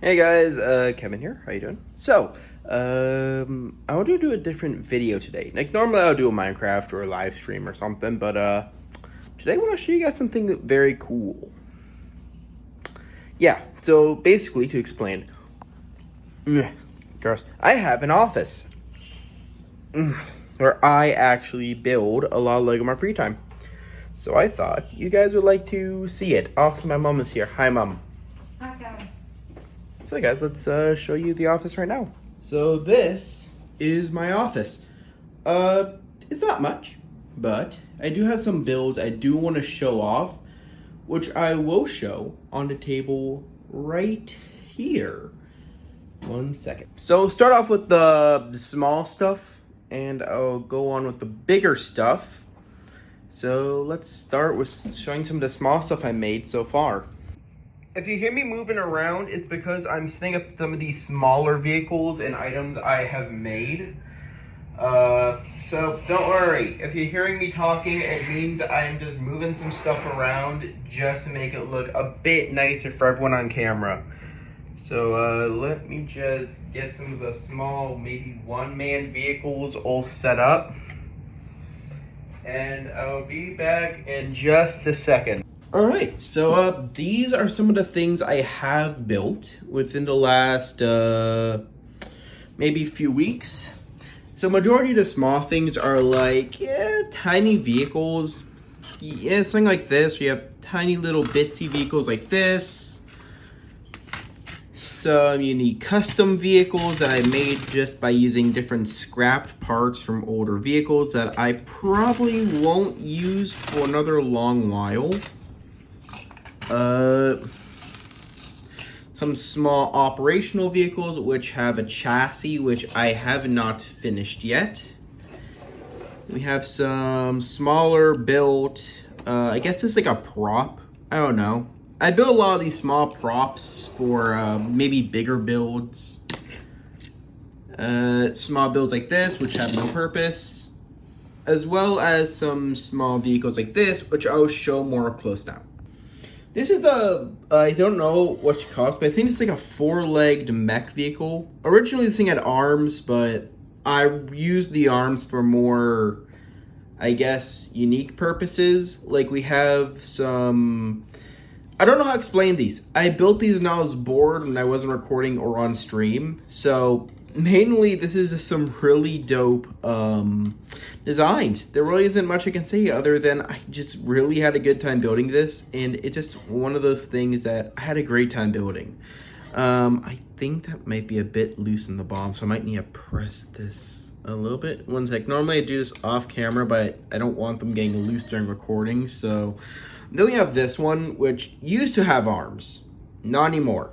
Hey guys, Kevin here. How you doing? I want to do a different video today. Like normally I'll do a Minecraft or a live stream or something, but today I want to show you guys something very cool. Yeah, so basically to explain, girls, I have an office where I actually build a lot of Lego in my free time. So I thought you guys would like to see it. Also, my mom is here. Hi, mom. Okay. So guys, let's show you the office right now. So this is my office. It's not much, but I do have some builds I do want to show off, which I will show on the table right here. 1 second. So start off with the small stuff, and I'll go on with the bigger stuff. So let's start with showing some of the small stuff I made so far. If you hear me moving around, it's because I'm setting up some of these smaller vehicles and items I have made. So don't worry. If you're hearing me talking, it means I'm just moving some stuff around just to make it look a bit nicer for everyone on camera. So let me just get some of the small, maybe one-man vehicles all set up. And I'll be back in just a second. Alright, so these are some of the things I have built within the last maybe few weeks. So majority of the small things are like tiny vehicles. Yeah, something like this. We have tiny little bitsy vehicles like this. Some unique custom vehicles that I made just by using different scrapped parts from older vehicles that I probably won't use for another long while. Some small operational vehicles which have a chassis which I have not finished yet. We have some smaller built, I guess it's like a prop. I don't know. I built a lot of these small props for maybe bigger builds. Small builds like this which have no purpose. As well as some small vehicles like this which I'll show more up close now. This is the, I don't know what it costs, but I think it's like a 4-legged mech vehicle. Originally this thing had arms, but I used the arms for more, I guess, unique purposes. Like we have some, I don't know how to explain these. I built these when I was bored when I wasn't recording or on stream. So mainly this is just some really dope designs. There really isn't much I can say other than I just really had a good time building this, and it's just one of those things that I had a great time building. I think that might be a bit loose in the bottom, so I might need to press this a little bit. 1 sec. Normally I do this off camera, but I don't want them getting loose during recording. So then we have this one, which used to have arms. Not anymore.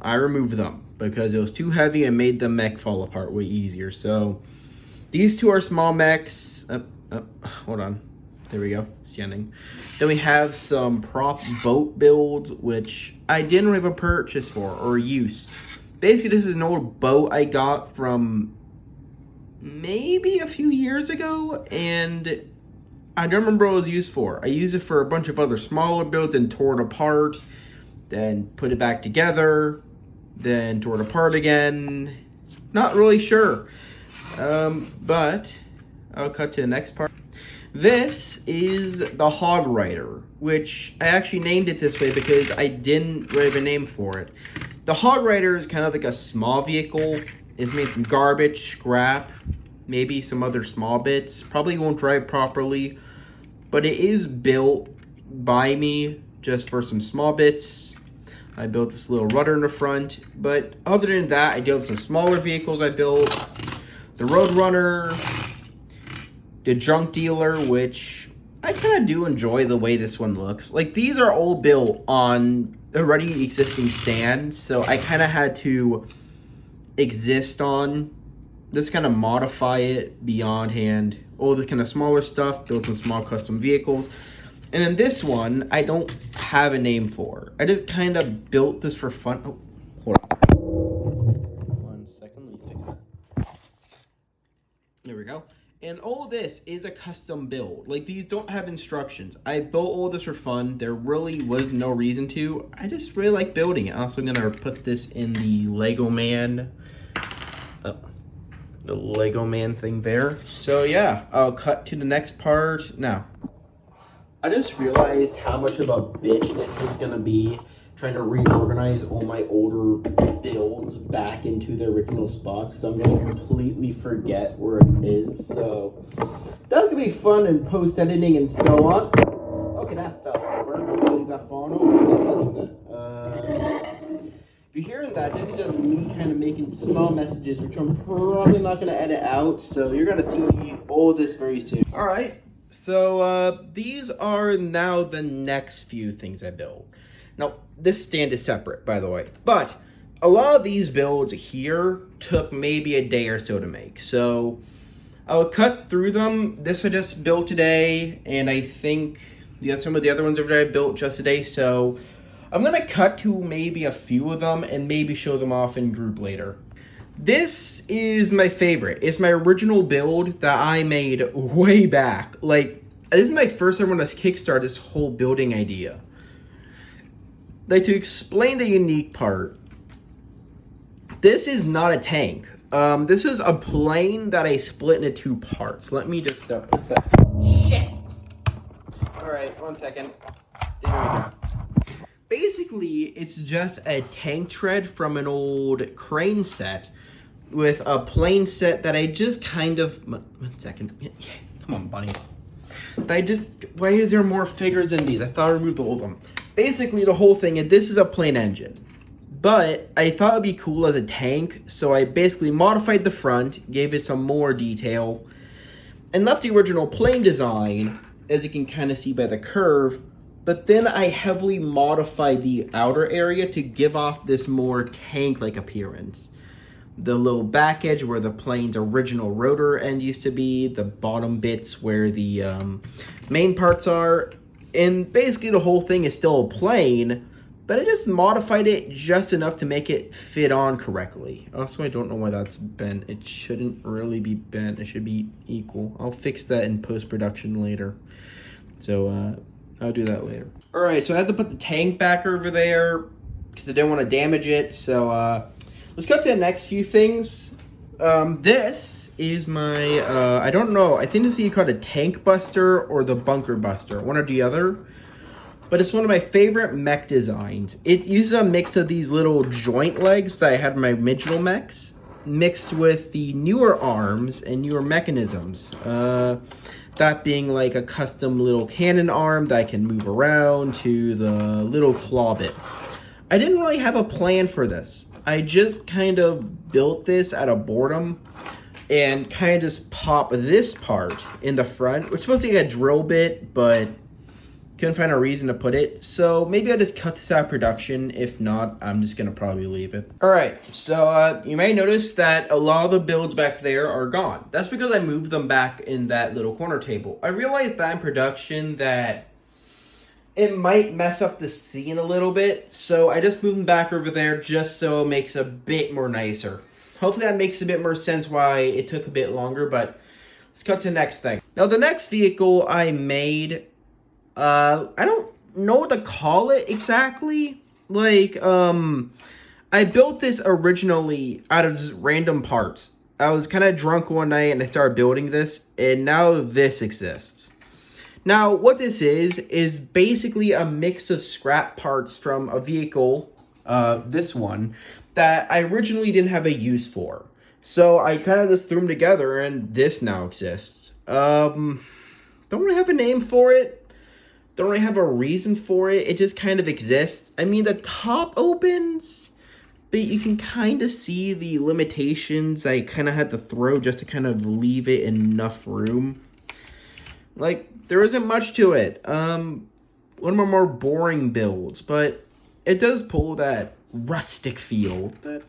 I removed them because it was too heavy and made the mech fall apart way easier. So these two are small mechs. Hold on. There we go. Standing. Then we have some prop boat builds, which I didn't even purchase for or use. Basically, this is an old boat I got from maybe a few years ago, and I don't remember what it was used for. I used it for a bunch of other smaller builds and tore it apart, then put it back together, then tore it apart again. Not really sure. But I'll cut to the next part. This is the Hog Rider, which I actually named it this way because I didn't really have a name for it. The Hog Rider is kind of like a small vehicle. It's made from garbage, scrap, maybe some other small bits. Probably won't drive properly, but it is built by me just for some small bits. I built this little rudder in the front, but other than that, I do have some smaller vehicles I built. The Roadrunner, the Junk Dealer, which I kind of do enjoy the way this one looks. Like, these are all built on already existing stands, so I kind of had to exist on, just kind of modify it beyond hand. All this kind of smaller stuff, build some small custom vehicles. And then this one, I don't have a name for. I just kind of built this for fun. Oh, hold on. 1 second, let me fix that. There we go. And all this is a custom build. Like, these don't have instructions. I built all this for fun. There really was no reason to. I just really like building it. Also, I'm gonna put this in the Lego Man, the Lego Man thing there. So yeah, I'll cut to the next part now. I just realized how much of a bitch this is gonna be, trying to reorganize all my older builds back into their original spots, so I'm gonna completely forget where it is. So that's gonna be fun in post editing and so on. Okay, that fell over. Leave that falling over. If you're hearing that, this is just me kind of making small messages, which I'm probably not gonna edit out. So you're gonna see all this very soon. All right. So these are now the next few things I built. Now, this stand is separate, by the way, but a lot of these builds here took maybe a day or so to make. So I'll cut through them. This I just built today, and I think some of the other ones over there I built just today. So I'm gonna cut to maybe a few of them and maybe show them off in group later. This is my favorite. It's my original build that I made way back. Like, this is my first time when I kickstart this whole building idea. Like, to explain the unique part, this is not a tank. This is a plane that I split into two parts. Let me just put that. Shit! Alright, 1 second. There we go. Basically, it's just a tank tread from an old crane set with a plane set that I just kind of... 1 second. Come on, bunny. Why is there more figures in these? I thought I removed all of them. Basically, the whole thing, and this is a plane engine. But I thought it'd be cool as a tank, so I basically modified the front, gave it some more detail, and left the original plane design, as you can kind of see by the curve. But then I heavily modified the outer area to give off this more tank-like appearance. The little back edge where the plane's original rotor end used to be, the bottom bits where the main parts are, and basically the whole thing is still a plane, but I just modified it just enough to make it fit on correctly. Also, I don't know why that's bent. It shouldn't really be bent. It should be equal. I'll fix that in post-production later. So, I'll do that later. Alright, so I had to put the tank back over there because I didn't want to damage it. So, let's go to the next few things. This is my, I don't know, I think this is called a tank buster or the bunker buster, one or the other. But it's one of my favorite mech designs. It uses a mix of these little joint legs that I had in my original mechs, mixed with the newer arms and newer mechanisms. That being like a custom little cannon arm that I can move around to the little claw bit. I didn't really have a plan for this. I just kind of built this out of boredom and kind of just pop this part in the front. It's supposed to be a drill bit, but couldn't find a reason to put it. So maybe I'll just cut this out of production. If not, I'm just going to probably leave it. Alright, so you may notice that a lot of the builds back there are gone. That's because I moved them back in that little corner table. I realized that in production that it might mess up the scene a little bit, so I just moved them back over there just so it makes it a bit more nicer. Hopefully that makes a bit more sense why it took a bit longer, but let's cut to the next thing. Now, the next vehicle I made, I don't know what to call it exactly. Like, I built this originally out of just random parts. I was kind of drunk one night and I started building this, and now this exists. Now, what this is basically a mix of scrap parts from a vehicle, this one, that I originally didn't have a use for. So I kind of just threw them together, and this now exists. Don't really have a name for it. Don't really have a reason for it. It just kind of exists. I mean, the top opens, but you can kind of see the limitations I kind of had to throw just to kind of leave it enough room. Like, there isn't much to it. One of my more boring builds, but it does pull that rustic feel that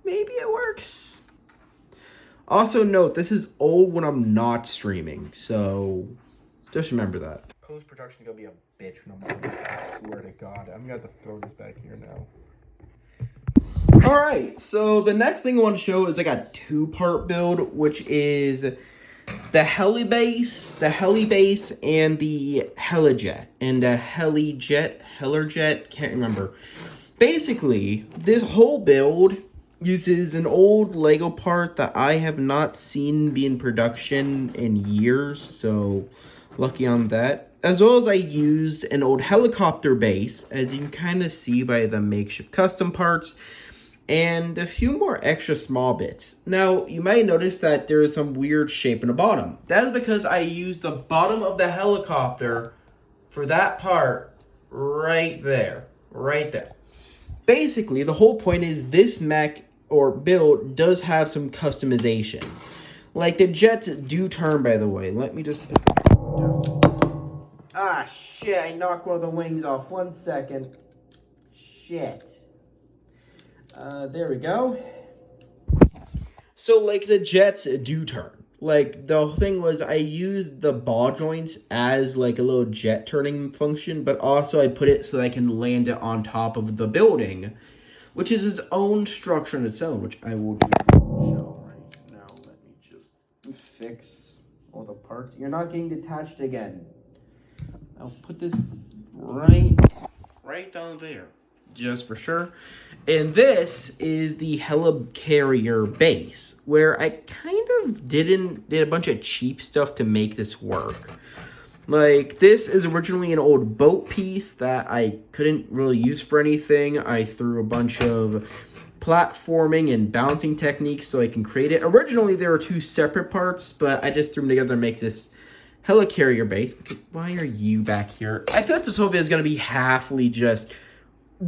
maybe it works. Also note, this is old when I'm not streaming, so just remember that. Post-production gonna be a bitch no more. I swear to God, I'm gonna have to throw this back here now. Alright, so the next thing I want to show is like a two-part build, which is the Helibase, and the Helijet. And the Hellerjet, can't remember. Basically, this whole build uses an old Lego part that I have not seen be in production in years, so lucky on that. As well as I used an old helicopter base, as you can kind of see by the makeshift custom parts, and a few more extra small bits. Now, you might notice that there is some weird shape in the bottom. That is because I used the bottom of the helicopter for that part right there. Right there. Basically, the whole point is this mech or build does have some customization. Like, the jets do turn, by the way. Let me just put that down. Ah, shit, I knocked one of the wings off. 1 second. Shit. There we go. So, like, the jets do turn. Like, the thing was, I used the ball joints as, like, a little jet turning function, but also I put it so that I can land it on top of the building, which is its own structure in its own, which I will show right now. Let me just fix all the parts. You're not getting detached again. I'll put this right down there, just for sure. And this is the helicarrier base, where I kind of did a bunch of cheap stuff to make this work. Like, this is originally an old boat piece that I couldn't really use for anything. I threw a bunch of platforming and bouncing techniques so I can create it. Originally, there were 2 separate parts, but I just threw them together to make this helicarrier base. Okay, why are you back here? I feel like this whole video is going to be halfly just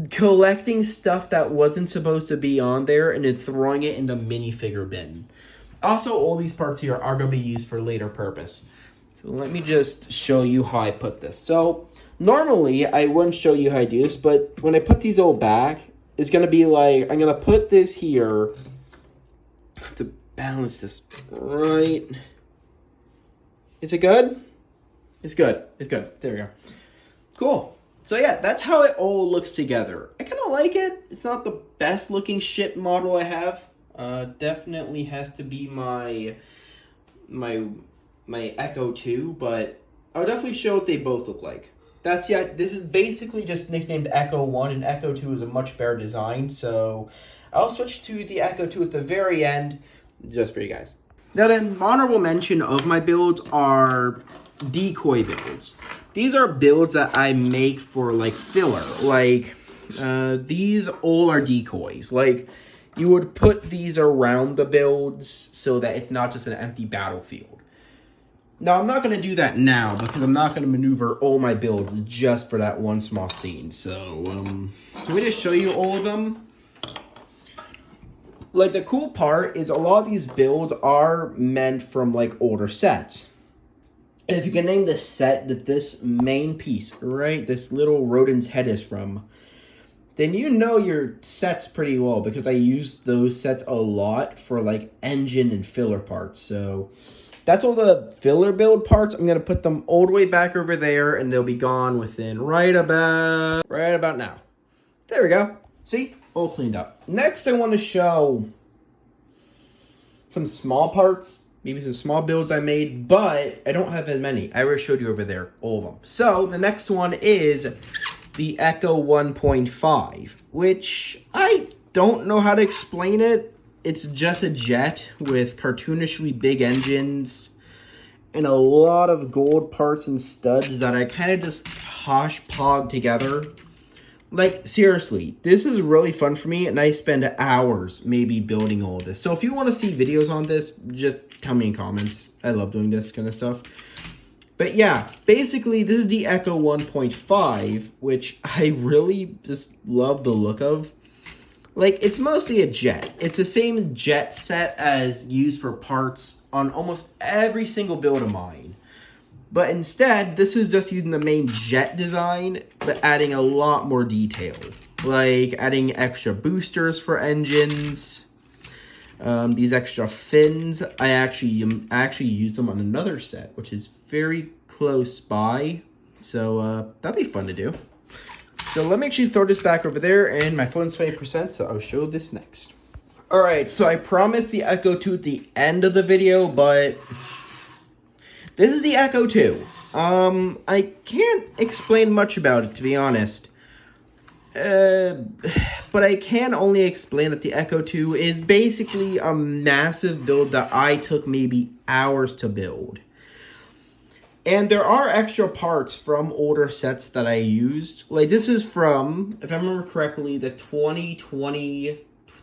collecting stuff that wasn't supposed to be on there and then throwing it in the minifigure bin. Also, all these parts here are going to be used for later purpose. So let me just show you how I put this. So normally I wouldn't show you how I do this, but when I put these all back, it's going to be like, I'm going to put this here to balance this right. Is it good? It's good. It's good. There we go. Cool. So yeah, that's how it all looks together. I kind of like it. It's not the best looking ship model I have. Definitely has to be my Echo 2, but I'll definitely show what they both look like. This is basically just nicknamed Echo 1, and Echo 2 is a much better design, so I'll switch to the Echo 2 at the very end, just for you guys. Now then, honorable mention of my builds are decoy builds. These are builds that I make for, like, filler. Like, these all are decoys. Like, you would put these around the builds so that it's not just an empty battlefield. Now, I'm not going to do that now because I'm not going to maneuver all my builds just for that one small scene. So, let me just show you all of them. Like, the cool part is a lot of these builds are meant from, like, older sets. And if you can name the set that this main piece, right, this little rodent's head is from, then you know your sets pretty well because I used those sets a lot for, like, engine and filler parts. So that's all the filler build parts. I'm going to put them all the way back over there, and they'll be gone within right about now. There we go. See? All cleaned up. Next, I want to show some small parts. Maybe some small builds I made, but I don't have as many. I already showed you over there, all of them. So, the next one is the Echo 1.5, which I don't know how to explain it. It's just a jet with cartoonishly big engines and a lot of gold parts and studs that I kind of just hodgepodge together. Like, seriously, this is really fun for me, and I spend hours maybe building all of this. So if you want to see videos on this, just tell me in comments. I love doing this kind of stuff. But yeah, basically, this is the Echo 1.5, which I really just love the look of. Like, it's mostly a jet. It's the same jet set as used for parts on almost every single build of mine. But instead, this is just using the main jet design, but adding a lot more detail. Like adding extra boosters for engines. These extra fins, I actually used them on another set, which is very close by. So that'd be fun to do. So let me actually throw this back over there, and my phone's 20%, so I'll show this next. Alright, so I promised the Echo 2 at the end of the video, but This is the Echo 2. I can't explain much about it, to be honest. But I can only explain that the Echo 2 is basically a massive build that I took maybe hours to build. And there are extra parts from older sets that I used. Like, this is from, if I remember correctly, the 2020,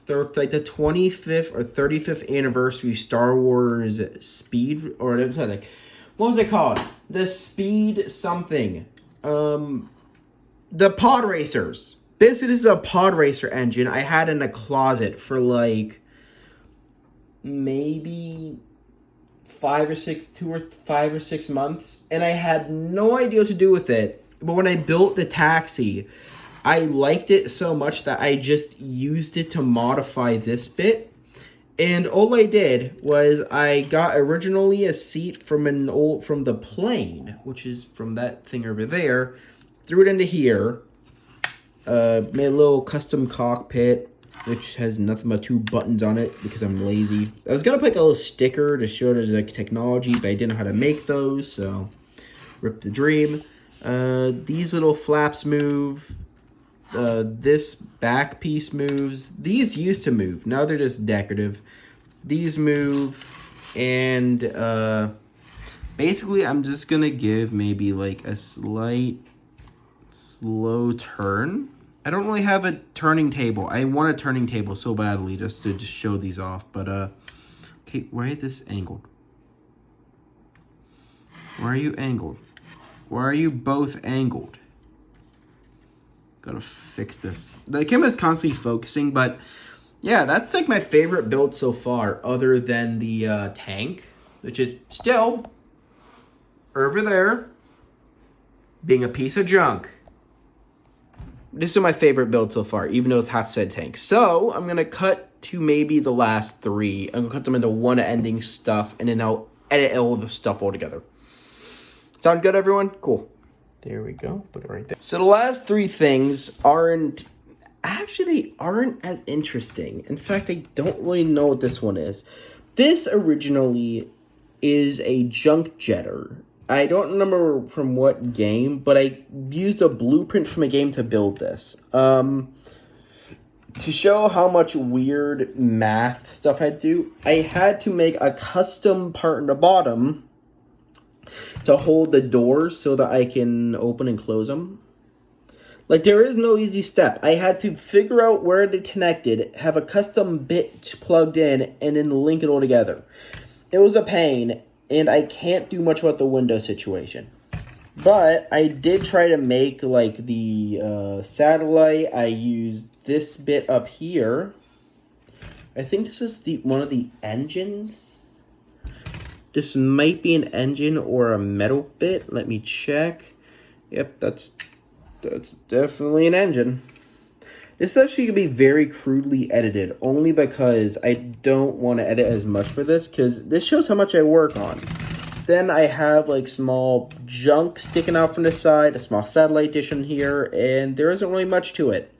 like the 25th or 35th anniversary Star Wars Speed, or like, what was it called? The Speed something. The Pod Racers. This is a Pod Racer engine I had in a closet for like maybe 5 or 6 months, and I had no idea what to do with it. But when I built the taxi, I liked it so much that I just used it to modify this bit. And all I did was I got originally a seat from the plane, which is from that thing over there, threw it into here. Made a little custom cockpit, which has nothing but 2 buttons on it because I'm lazy. I was gonna put a little sticker to show it as like technology, but I didn't know how to make those, so rip the dream. These little flaps move. This back piece moves. These used to move. Now they're just decorative. These move, and basically I'm just gonna give maybe like a slight slow turn. I don't really have a turning table. I want a turning table so badly just to show these off, but okay, why is this angled? Why are you angled? Why are you both angled? Gotta fix this. The camera's constantly focusing, but yeah, that's like my favorite build so far, other than the tank, which is still over there being a piece of junk. This is my favorite build so far, even though it's half said tank. So I'm gonna cut to maybe the last 3. I'm gonna cut them into one ending stuff, and then I'll edit all the stuff all together. Sound good, everyone? Cool. There we go. Put it right there. So the last 3 things aren't as interesting. In fact, I don't really know what this one is. This originally is a junk jetter. I don't remember from what game, but I used a blueprint from a game to build this. To show how much weird math stuff I do, I had to make a custom part in the bottom to hold the doors so that I can open and close them. Like, there is no easy step. I had to figure out where they're connected, have a custom bit plugged in, and then link it all together. It was a pain, and I can't do much about the window situation. But I did try to make, like, the satellite. I used this bit up here. I think this is one of the engines. This might be an engine or a metal bit. Let me check. Yep, that's definitely an engine. This actually can be very crudely edited, only because I don't want to edit as much for this, because this shows how much I work on. Then I have like small junk sticking out from the side, a small satellite dish in here, and there isn't really much to it.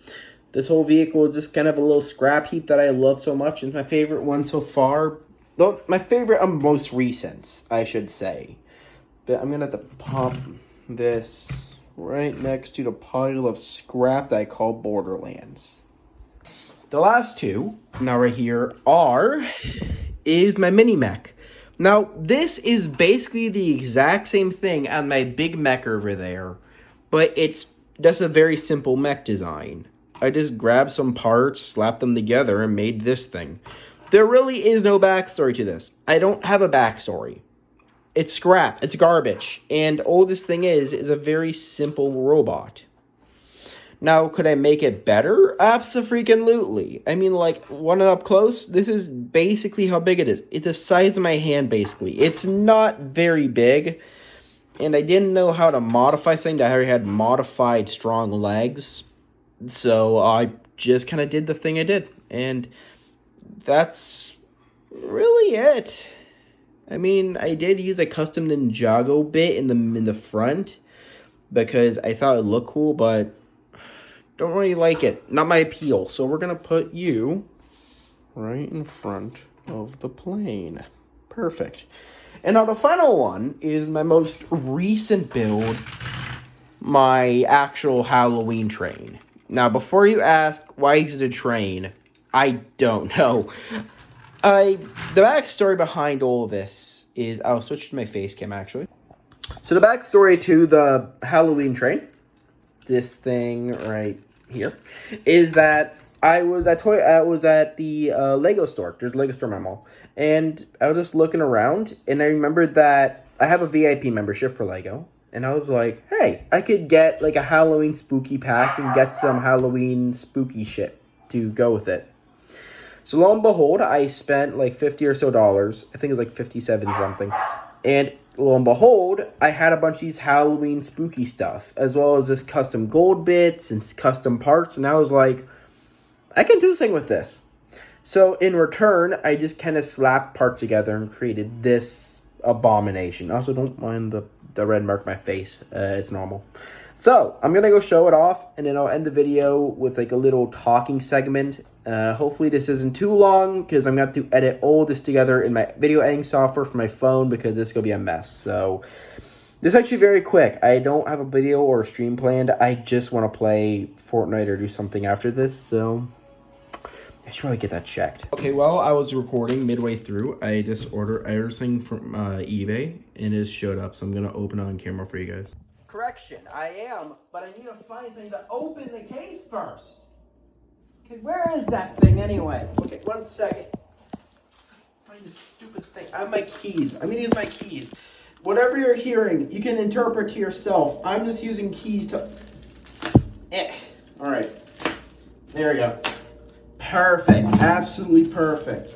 This whole vehicle is just kind of a little scrap heap that I love so much. It's my favorite one so far. Well, my favorite most recent, I should say. But I'm going to have to pop this right next to the pile of scrap that I call Borderlands. The last 2, now right here, is my mini mech. Now, this is basically the exact same thing as my big mech over there, but it's just a very simple mech design. I just grabbed some parts, slapped them together, and made this thing. There really is no backstory to this. I don't have a backstory. It's scrap. It's garbage. And all this thing is a very simple robot. Now, could I make it better? Abso-freaking-lutely. I mean, like, one up close, this is basically how big it is. It's the size of my hand, basically. It's not very big. And I didn't know how to modify something that already had modified strong legs. So I just kind of did the thing I did. And that's really it. I mean, I did use a custom Ninjago bit in the front because I thought it looked cool, but don't really like it. Not my appeal. So we're going to put you right in front of the plane. Perfect. And now the final one is my most recent build, my actual Halloween train. Now, before you ask, why is it a train? I don't know. The backstory behind all of this is, I'll switch to my face cam actually. So the backstory to the Halloween train, this thing right here, is that I was at the Lego store. There's a Lego store in my mall. And I was just looking around, and I remembered that I have a VIP membership for Lego. And I was like, hey, I could get like a Halloween spooky pack and get some Halloween spooky shit to go with it. So lo and behold, I spent like $50 or so. I think it was like 57 something. And lo and behold, I had a bunch of these Halloween spooky stuff, as well as this custom gold bits and custom parts. And I was like, I can do something with this. So in return, I just kind of slapped parts together and created this abomination. Also, don't mind the red mark on my face. It's normal. So I'm going to go show it off, and then I'll end the video with like a little talking segment. Hopefully this isn't too long, because I'm going to have to edit all this together in my video editing software for my phone, because this is going to be a mess. So this is actually very quick. I don't have a video or a stream planned. I just want to play Fortnite or do something after this, so I should probably get that checked. Okay, well, I was recording midway through. I ordered something from eBay, and it showed up, so I'm going to open it on camera for you guys. Correction, I am, but I need to find something to open the case first. Okay, where is that thing anyway? Okay, 1 second. Find this stupid thing. I have my keys. I'm going to use my keys. Whatever you're hearing, you can interpret to yourself. I'm just using keys to... All right. There you go. Perfect. Absolutely perfect.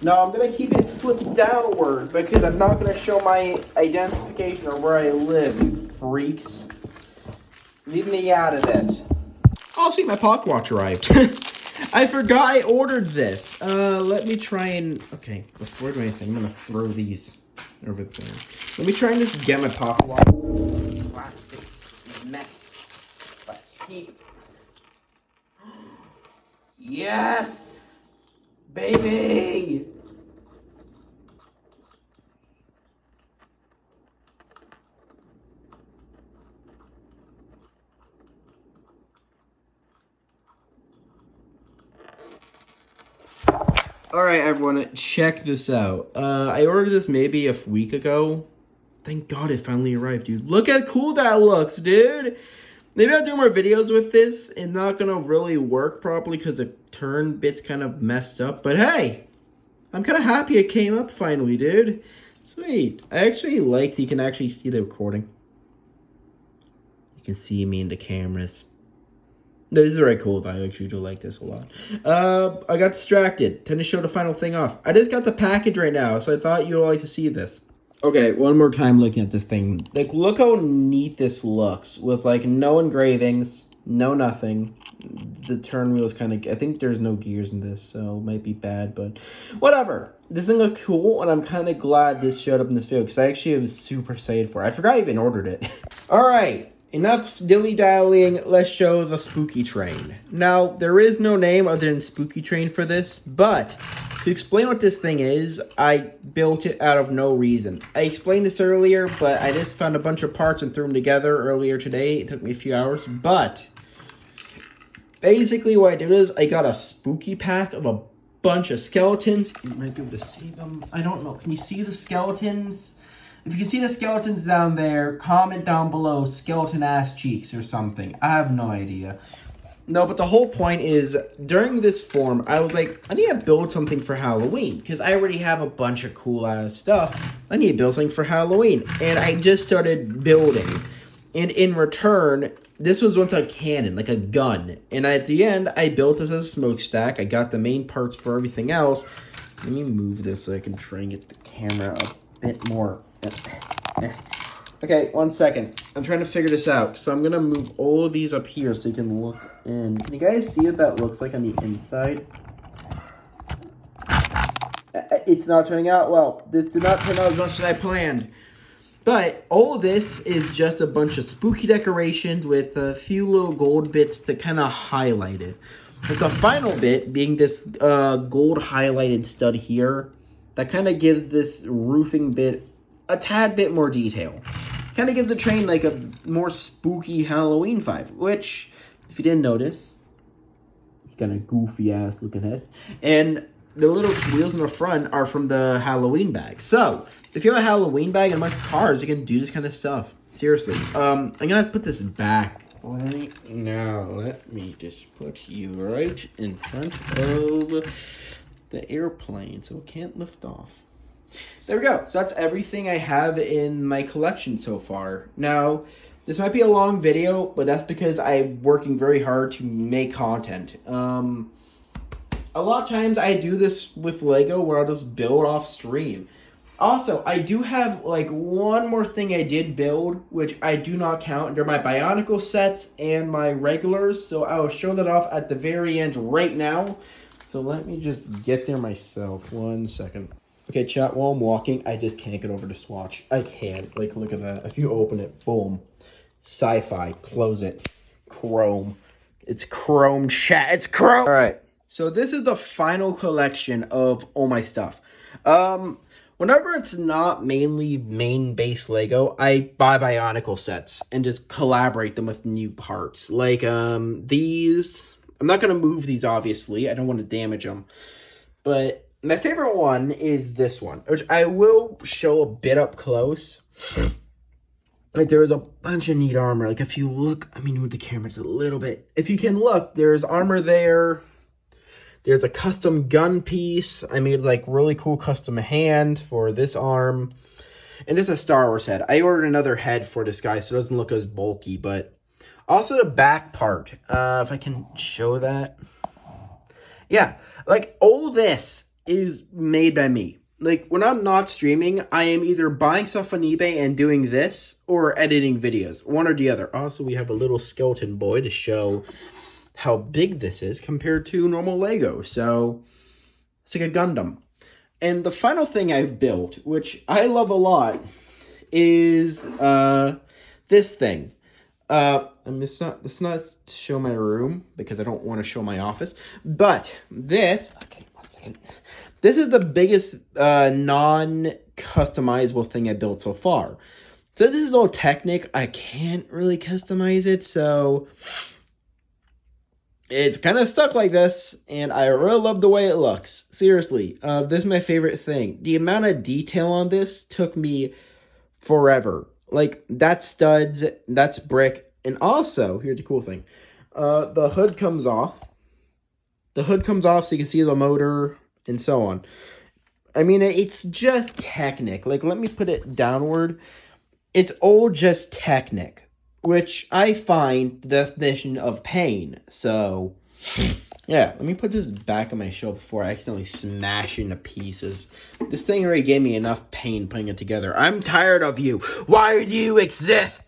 Now, I'm going to keep it flipped downward because I'm not going to show my identification or where I live, you freaks. Leave me out of this. Oh, see, my pocket watch arrived. I forgot I ordered this. Let me try and... Okay, before I do anything, I'm going to throw these over there. Let me try and just get my pocket watch. Plastic mess. But keep... Yes! Baby! Alright, everyone, check this out. I ordered this maybe a week ago. Thank God it finally arrived, dude. Look how cool that looks, dude! Maybe I'll do more videos with this. It's not going to really work properly because the turn bit's kind of messed up. But hey, I'm kind of happy it came up finally, dude. Sweet. I actually like you can actually see the recording. You can see me in the cameras. This is very cool, though. I actually do like this a lot. I got distracted. Time to show the final thing off. I just got the package right now, so I thought you'd like to see this. Okay, one more time looking at this thing. Like, look how neat this looks. With, like, no engravings, no nothing. The turn wheel is kind of... I think there's no gears in this, so it might be bad, but... Whatever. This thing looks cool, and I'm kind of glad this showed up in this video, because I actually was super excited for it. I forgot I even ordered it. Alright, enough dilly-dallying. Let's show the Spooky Train. Now, there is no name other than Spooky Train for this, but... To explain what this thing is, I built it out of no reason. I explained this earlier, but I just found a bunch of parts and threw them together earlier today. It took me a few hours, but basically what I did is I got a spooky pack of a bunch of skeletons. You might be able to see them. I don't know. Can you see the skeletons? If you can see the skeletons down there, comment down below skeleton ass cheeks or something. I have no idea. No, but the whole point is, during this form, I was like, I need to build something for Halloween, because I already have a bunch of cool-ass stuff. I need to build something for Halloween, and I just started building. And in return, this was once a cannon, like a gun. And at the end, I built this as a smokestack. I got the main parts for everything else. Let me move this so I can try and get the camera a bit more. Okay, 1 second. I'm trying to figure this out. So I'm going to move all of these up here so you can look in. Can you guys see what that looks like on the inside? It's not turning out well. This did not turn out as much as I planned. But all this is just a bunch of spooky decorations with a few little gold bits to kind of highlight it. With the final bit being this gold highlighted stud here. that kind of gives this roofing bit a tad bit more detail. Kind of gives the train like a more spooky Halloween vibe, which, if you didn't notice, kind of goofy ass looking head. And the little wheels in the front are from the Halloween bag. So, if you have a Halloween bag and a bunch of cars, you can do this kind of stuff. Seriously. I'm gonna put this back. Now, let me just put you right in front of the airplane so it can't lift off. There we go. So that's everything I have in my collection so far. Now, this might be a long video, but that's because I'm working very hard to make content. A lot of times I do this with Lego where I'll just build off stream. Also, I do have like one more thing I did build, which I do not count. They're my Bionicle sets and my regulars, so I will show that off at the very end right now. So let me just get there myself. 1 second. Okay, chat, while I'm walking, I just can't get over to Swatch. I can't. Like, look at that. If you open it, boom. Sci-fi, close it. Chrome. It's Chrome, chat. It's Chrome. All right. So this is the final collection of all my stuff. Whenever it's not mainly main-based Lego, I buy Bionicle sets and just collaborate them with new parts. Like, these. I'm not going to move these, obviously. I don't want to damage them. But my favorite one is this one, which I will show a bit up close. Like, there is a bunch of neat armor. Like, if you look, I mean, with the camera, it's a little bit. If you can look, there's armor there. There's a custom gun piece. I made, like, really cool custom hand for this arm. And this is a Star Wars head. I ordered another head for this guy, so it doesn't look as bulky. But also the back part. If I can show that. Yeah. Like, all this is made by me. Like, when I'm not streaming, I am either buying stuff on eBay and doing this, or editing videos. One or the other. Also, we have a little skeleton boy to show how big this is compared to normal Lego. So, it's like a Gundam. And the final thing I've built, which I love a lot, is this thing. Let's not show my room, because I don't want to show my office. But this... Okay, 1 second. This is the biggest non-customizable thing I built so far. So this is all Technic. I can't really customize it, so... It's kind of stuck like this, and I really love the way it looks. Seriously, this is my favorite thing. The amount of detail on this took me forever. Like, that's studs, that's brick, and also, here's the cool thing. The hood comes off. The hood comes off so you can see the motor, and so on. I mean, it's just Technic. Like, let me put it downward. It's all just Technic, which I find the definition of pain. So, yeah, let me put this back on my shelf before I accidentally smash into pieces. This thing already gave me enough pain putting it together. I'm tired of you. Why do you exist?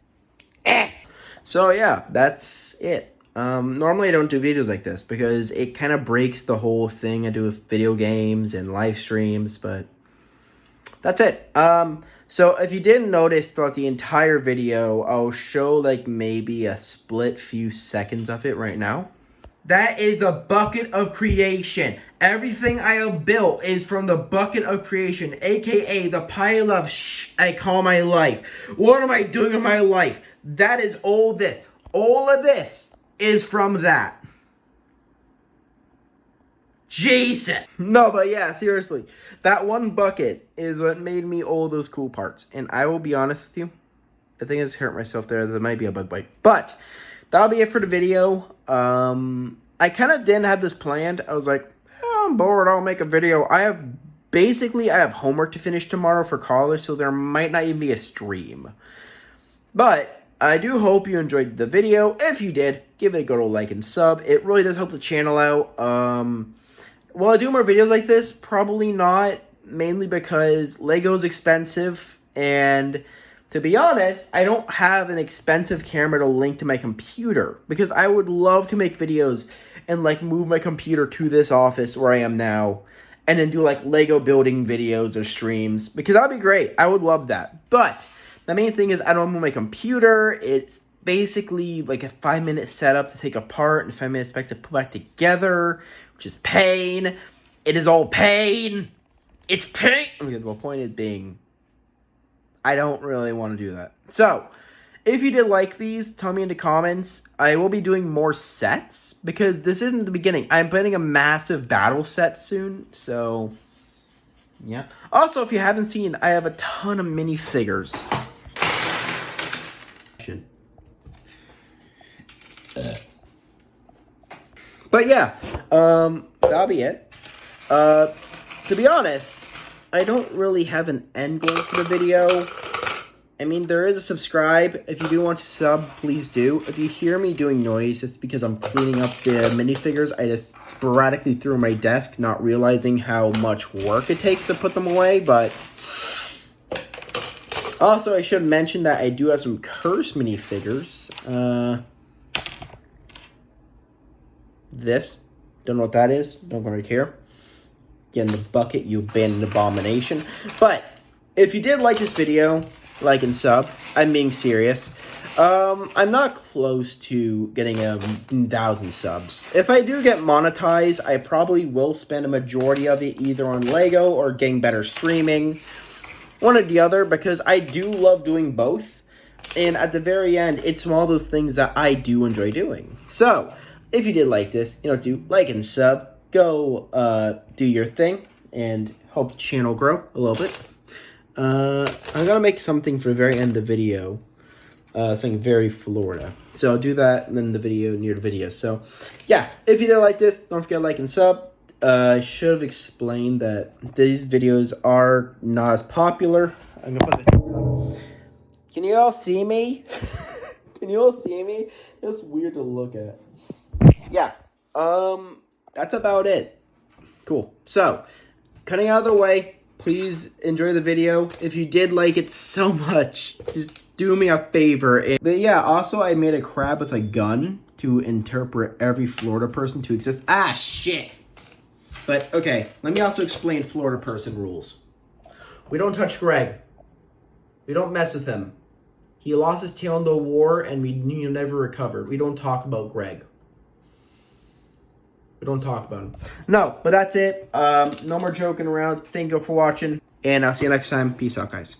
So, yeah, that's it. Normally I don't do videos like this because it kind of breaks the whole thing I do with video games and live streams, but that's it. So if you didn't notice throughout the entire video, I'll show like maybe a split few seconds of it right now. That is the bucket of creation. Everything I have built is from the bucket of creation, aka the pile of I call my life. What am I doing in my life? That is all this. All of this is from that. Jesus. No, but yeah, seriously. That one bucket is what made me all those cool parts. And I will be honest with you, I think I just hurt myself there. There might be a bug bite. But that'll be it for the video. I kind of didn't have this planned. I was like, I'm bored. I'll make a video. I have homework to finish tomorrow for college, so there might not even be a stream. But I do hope you enjoyed the video. If you did, give it a good old like and sub. It really does help the channel out. Will I do more videos like this? Probably not, mainly because Lego's expensive, and to be honest, I don't have an expensive camera to link to my computer, because I would love to make videos and like move my computer to this office where I am now, and then do like Lego building videos or streams, because that'd be great. I would love that. But the main thing is I don't move my computer. It's basically like a 5-minute setup to take apart and 5 minutes back to put back together, which is pain. It is all pain. It's pink. The point is being, I don't really want to do that. So, if you did like these, tell me in the comments. I will be doing more sets because this isn't the beginning. I'm planning a massive battle set soon, so yeah. Also, if you haven't seen, I have a ton of minifigures. But yeah, that'll be it. To be honest, I don't really have an end goal for the video. I mean, there is a subscribe. If you do want to sub, please do. If you hear me doing noise, it's because I'm cleaning up the minifigures. I just sporadically threw my desk, not realizing how much work it takes to put them away, but also, I should mention that I do have some Curse minifigures. This. Don't know what that is. Don't really care. Get in the bucket, you abandoned abomination. But, if you did like this video, like and sub. I'm being serious. I'm not close to getting 1,000 subs. If I do get monetized, I probably will spend a majority of it either on Lego or getting better streaming. One or the other, because I do love doing both. And at the very end, it's one of those things that I do enjoy doing. So, if you did like this, you know what to do. Like and sub. Go do your thing. And help the channel grow a little bit. I'm gonna make something for the very end of the video. Something very Florida. So I'll do that in the video, near the video. So, yeah. If you did like this, don't forget to like and sub. I should have explained that these videos are not as popular. I'm gonna put the... Can you all see me? Can you all see me? It's weird to look at. Yeah. That's about it. Cool. So, cutting out of the way. Please enjoy the video. If you did like it so much, just do me a favor. But yeah, also I made a crab with a gun to interpret every Florida person to exist. Ah, shit. But, okay, let me also explain Florida person rules. We don't touch Greg. We don't mess with him. He lost his tail in the war, and we never recovered. We don't talk about Greg. We don't talk about him. No, but that's it. No more joking around. Thank you for watching, and I'll see you next time. Peace out, guys.